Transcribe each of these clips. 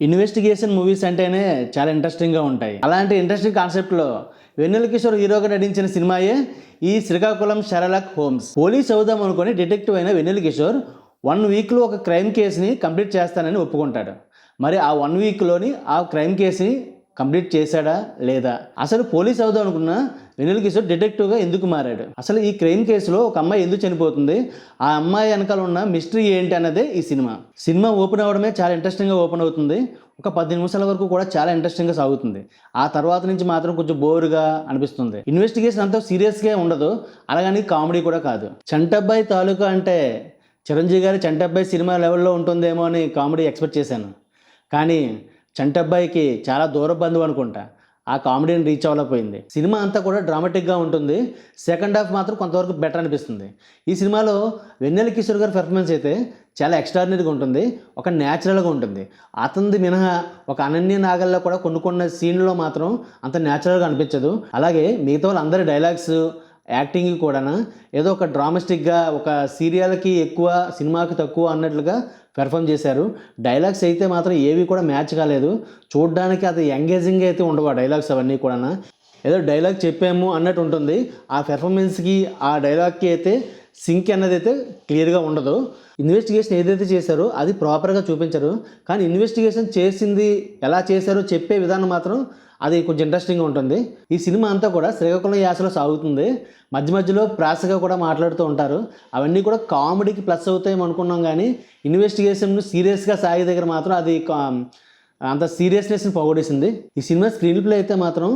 Investigation movies అంటేనే చాలా ఇంట్రెస్టింగ్గా ఉంటాయి. అలాంటి ఇంట్రెస్టింగ్ కాన్సెప్ట్లో వెన్నెల కిషోర్ హీరోగా నటించిన సినిమాయే ఈ శ్రీకాకుళం షెర్లాక్ హోమ్స్. పోలీస్ అవుదాం అనుకుని డిటెక్టివ్ అయిన వెన్నెల కిషోర్ 1 వీక్లో ఒక క్రైమ్ కేసుని కంప్లీట్ చేస్తానని ఒప్పుకుంటాడు. మరి ఆ 1 వీక్లోని ఆ క్రైమ్ కేసుని కంప్లీట్ చేశాడా లేదా? అసలు పోలీస్ అవుదాం అనుకున్న వెన్నెల కిషోర్ డిటెక్టివ్గా ఎందుకు మారాడు? అసలు ఈ క్రైమ్ కేసులో ఒక అమ్మాయి ఎందుకు చనిపోతుంది? ఆ అమ్మాయి వెనకాల ఉన్న మిస్టరీ ఏంటి అన్నదే ఈ సినిమా ఓపెన్ అవ్వడమే చాలా ఇంట్రెస్టింగ్గా ఓపెన్ అవుతుంది. ఒక 10 నిమిషాల వరకు కూడా చాలా ఇంట్రెస్టింగ్గా సాగుతుంది. ఆ తర్వాత నుంచి మాత్రం కొంచెం బోరుగా అనిపిస్తుంది. ఇన్వెస్టిగేషన్ అంతా సీరియస్గా ఉండదు, అలాగని కామెడీ కూడా కాదు. చంటబ్బాయి తాలూకా అంటే చిరంజీవి గారి చంటబ్బాయి సినిమా లెవెల్లో ఉంటుందేమో అని కామెడీ ఎక్స్పెక్ట్ చేశాను. కానీ చంటబ్బాయికి చాలా దూర బంధువు అనుకుంటా. ఆ కామెడీని రీచ్ అవ్వలేకపోయింది. సినిమా అంతా కూడా డ్రామాటిక్గా ఉంటుంది. సెకండ్ హాఫ్ మాత్రం కొంతవరకు బెటర్ అనిపిస్తుంది. ఈ సినిమాలో వెన్నెల కిషోర్ గారి పెర్ఫార్మెన్స్ అయితే చాలా ఎక్స్ట్రాడినరీగా ఉంటుంది, ఒక న్యాచురల్గా ఉంటుంది. అతనిది మినహా ఒక అనన్య నాగల్లో కూడా కొన్ని సీన్లో మాత్రం అంత న్యాచురల్గా అనిపించదు. అలాగే మిగతా వాళ్ళందరి డైలాగ్స్, యాక్టింగ్ కూడా ఏదో ఒక డ్రామాస్టిక్గా, ఒక సీరియల్కి ఎక్కువ సినిమాకి తక్కువ అన్నట్లుగా పెర్ఫామ్ చేశారు. డైలాగ్స్ అయితే మాత్రం ఏవి కూడా మ్యాచ్ కాలేదు. చూడడానికి అది ఎంగేజింగ్ అయితే ఉండవు ఆ డైలాగ్స్ అవన్నీ కూడా. ఏదో డైలాగ్ చెప్పాము అన్నట్టు ఉంటుంది. ఆ పెర్ఫార్మెన్స్కి ఆ డైలాగ్కి అయితే సింక్ అన్నది అయితే క్లియర్గా ఉండదు. ఇన్వెస్టిగేషన్ ఏదైతే చేశారో అది ప్రాపర్గా చూపించరు, కానీ ఇన్వెస్టిగేషన్ చేసింది ఎలా చేశారో చెప్పే విధానం మాత్రం అది కొంచెం ఇంట్రెస్టింగ్గా ఉంటుంది. ఈ సినిమా అంతా కూడా శ్రీకాకుళం యాసలో సాగుతుంది. మధ్య మధ్యలో ప్రాసగా కూడా మాట్లాడుతూ ఉంటారు. అవన్నీ కూడా కామెడీకి ప్లస్ అవుతాయేమో అనుకున్నాం, కానీ ఇన్వెస్టిగేషన్ సీరియస్గా సాగే దగ్గర మాత్రం అది అంత సీరియస్నెస్ని పోగొట్టేసింది. ఈ సినిమా స్క్రీన్ ప్లే అయితే మాత్రం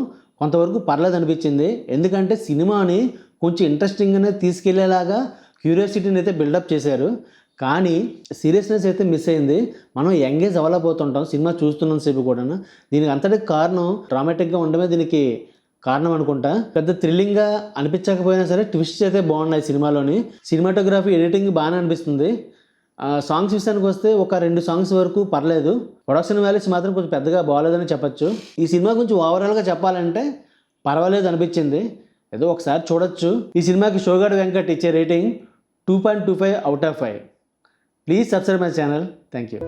కొంతవరకు పర్లేదు అనిపించింది. ఎందుకంటే సినిమాని కొంచెం ఇంట్రెస్టింగ్గానే తీసుకెళ్లేలాగా క్యూరియాసిటీని అయితే బిల్డప్ చేశారు. కానీ సీరియస్నెస్ అయితే మిస్ అయింది. మనం ఎంగేజ్ అవ్వలేకపోతుంటాం సినిమా చూస్తున్నంతసేపు కూడా. దీనికి అంతటికి కారణం డ్రామాటిక్గా ఉండడమే దీనికి కారణం అనుకుంటా. పెద్ద థ్రిల్లింగ్గా అనిపించకపోయినా సరే ట్విస్ట్ అయితే బాగున్నాయి సినిమాలోని. సినిమాటోగ్రఫీ, ఎడిటింగ్ బాగానే అనిపిస్తుంది. సాంగ్స్ విషయానికి వస్తే ఒక 2 సాంగ్స్ వరకు పర్లేదు. ప్రొడక్షన్ వాల్యూస్ మాత్రం కొంచెం పెద్దగా బాగోలేదని చెప్పచ్చు. ఈ సినిమా గురించి ఓవరాల్గా చెప్పాలంటే పర్వాలేదు అనిపించింది. ఏదో ఒకసారి చూడొచ్చు. ఈ సినిమాకి షోగాడు వెంకట్ ఇచ్చే rating 2.25 out of 5. Please subscribe my channel. Thank you.